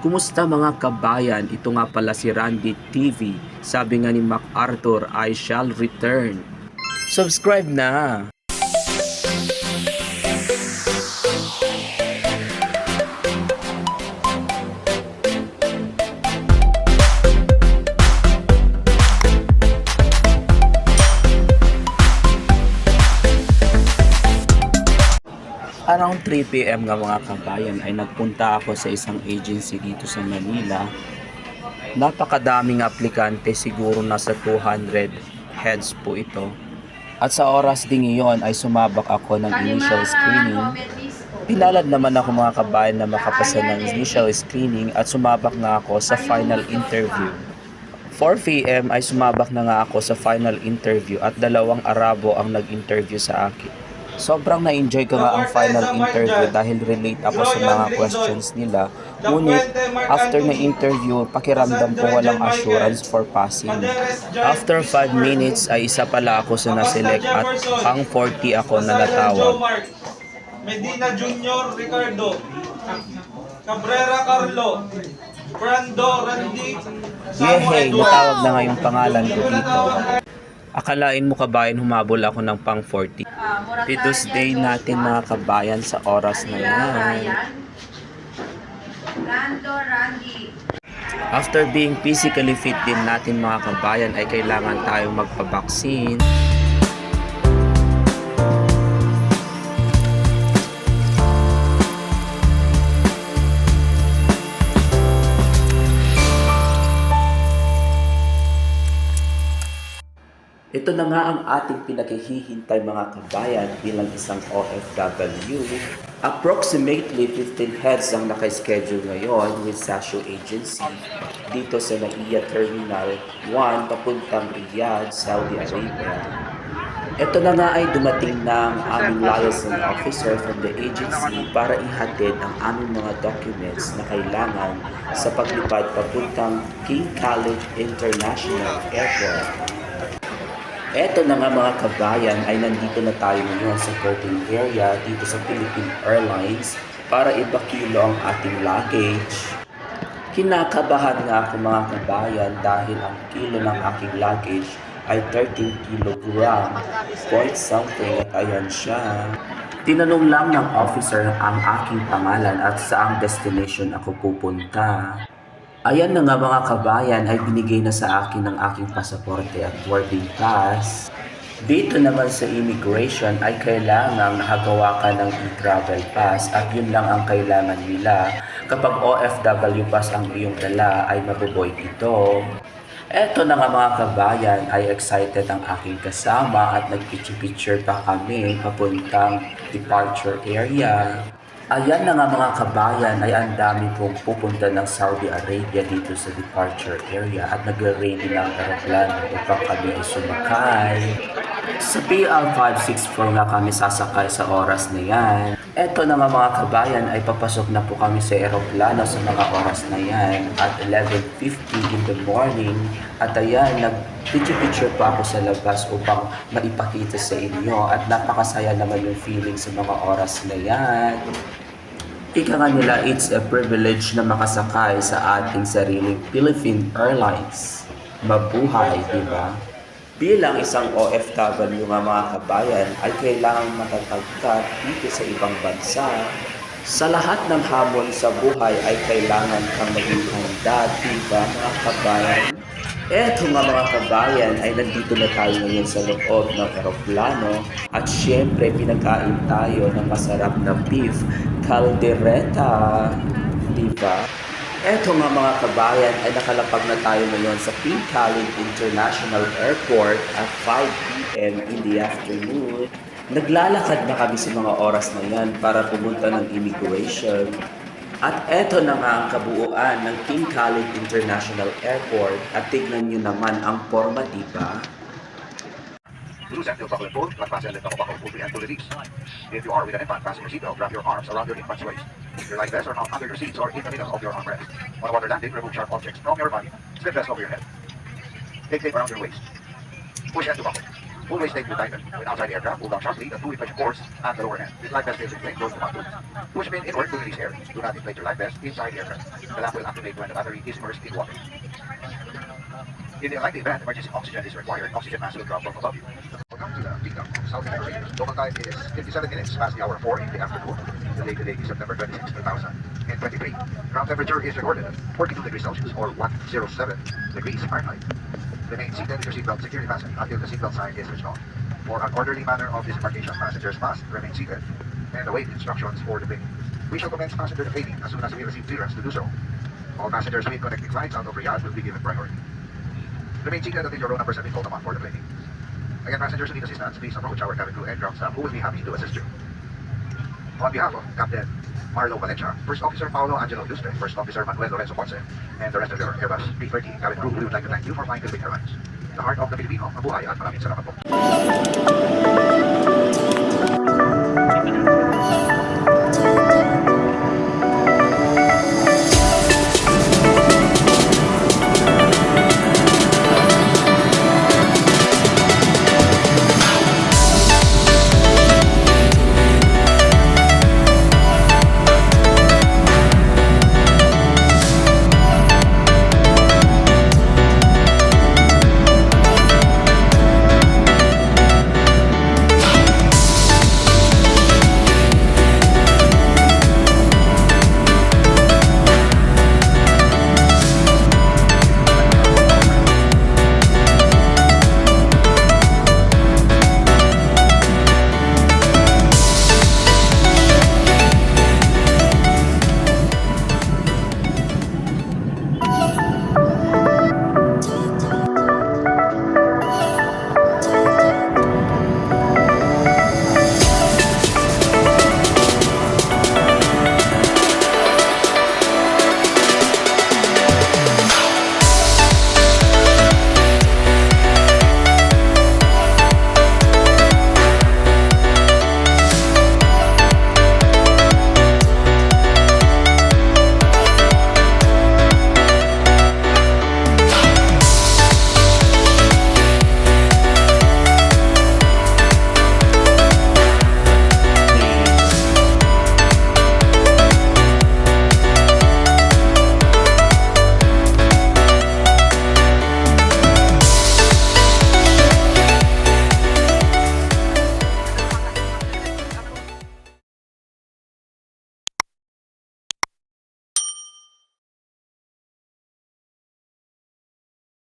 Kumusta mga kabayan? Ito nga pala si Randy TV. Sabi nga ni MacArthur, I shall return. Subscribe na! Around 3 PM nga mga kabayan ay nagpunta ako sa isang agency dito sa Manila. Napakadaming aplikante, siguro nasa 200 heads po ito. At sa oras ding iyon ay sumabak ako ng initial screening. Pinalad naman ako mga kabayan na makapasa ng initial screening at sumabak nga ako sa final interview. 4 PM ay sumabak na nga ako sa final interview at dalawang Arabo ang nag-interview sa akin. Sobrang na-enjoy ko nga ang final interview dahil relate ako sa mga questions nila. Ngunit, after na interview, pakiramdam ko walang assurance for passing. After 5 minutes ay isa pala ako sa naselect at pang 40 ako na natawag. Medina Junior Ricardo, Cabrera Carlo, Brando Randy, Yehey, natawag na nga yung pangalan ko dito. Akalain mo kabayan humabol ako ng pang 40. Pitos day natin mga kabayan sa oras na yan. After being physically fit din natin mga kabayan ay kailangan tayong magpabaksin. Ito na nga ang ating pinaghihintay mga kabayan bilang isang OFW. Approximately 15 heads ang naka-schedule ngayon with Sasho Agency dito sa NAIA Terminal 1 papuntang Riyadh, Saudi Arabia. Ito na nga ay dumating na ang aming liaison officer from the agency para ihatid ang aming mga documents na kailangan sa paglipad papuntang King Khalid International Airport. Eto na nga mga kabayan ay nandito na tayo ngayon sa curtain area dito sa Philippine Airlines para ibakilo ang ating luggage. Kinakabahan nga ako mga kabayan dahil ang kilo ng aking luggage ay 13 kilogram, point something at ayan siya. Tinanong lang ng officer ang aking pangalan at saang destination ako pupunta. Ayan na nga mga kabayan ay binigay na sa akin ng aking pasaporte at boarding pass. Dito naman sa immigration ay kailangang nakagawa ka ng e-travel pass at yun lang ang kailangan nila. Kapag OFW pass ang iyong dala ay mabuboy ito. Eto na nga mga kabayan ay excited ang aking kasama at nagpicture-picture pa kami papuntang departure area. Ayan na nga mga kabayan ay ang dami pong pupunta ng Saudi Arabia dito sa departure area at nagre-ready ng aeroplano upang kami ay sumakay. Sa PL564 nga kami sasakay sa oras na yan. Eto na nga mga kabayan ay papasok na po kami sa aeroplano sa mga oras na yan at 11:50 in the morning. At ayan, nag-picture pa ako sa labas upang maipakita sa inyo at napakasaya naman yung feeling sa mga oras na yan. Ika nga nila, it's a privilege na makasakay sa ating sariling Philippine Airlines. Mabuhay, di ba? Bilang isang OFW nga mga kabayan ay kailangang matatagkat dito sa ibang bansa. Sa lahat ng hamon sa buhay ay kailangan kang maging handa, di ba mga kabayan? Eto nga mga kabayan ay nandito na tayo ngayon sa loob ng aeroplano at syempre pinagkain tayo ng masarap na beef caldereta, diba? Eto nga mga kabayan ay nakalapag na tayo ngayon sa King Khalid International Airport at 5 PM in the afternoon. Naglalakad na kami sa mga oras na yan para pumunta ng immigration. At eto na nga ang kabuuan ng King Khalid International Airport at tignan nyo naman ang forma, diba? Loosen your buckle and pull, but fasten the double buckle fully and pull release. If you are with an infant, fasten your seatbelt, wrap your arms around your infant's waist. Your life vests are hung under your seats or in the middle of your armrest. On a water landing, remove sharp objects from your body. Slip vest over your head. Take tape around your waist. Push hand to buckle. Always take your time. When outside the aircraft, pull down sharply the two inflation cords at the lower end. The life vest is inflated going to pontoon. Push pin inward to release air. Do not inflate your life vest inside the aircraft. The lamp will activate when the battery is immersed in water. In the unlikely event emergency oxygen is required, oxygen mask will drop from above you. Welcome to the Kingdom of South America. Local time is 57 minutes past the hour 4 in the afternoon. The date today is September 26, 2023. Ground temperature is recorded at 42 degrees Celsius or 107 degrees Fahrenheit. Remain seated with your seatbelt securely fastened until the seatbelt sign is switched on. For an orderly manner of disembarkation, passengers must remain seated and await instructions for the plane. We shall commence passenger deplaning as soon as we receive clearance to do so. All passengers with connecting flights out of Riyadh will be given priority. Remain seated until your roll numbers have been called upon for the planing. Again, passengers who need assistance, please approach our cabin crew and ground staff who will be happy to assist you. On behalf of Captain Marlo Valencia, First Officer Paolo Angelo Ilustre, First Officer Manuel Lorenzo Ponce, and the rest of your Airbus 330 cabin crew, we would like to thank you for flying Philippine Airlines. The heart of the Filipino, mabuhay at maraming salamat po.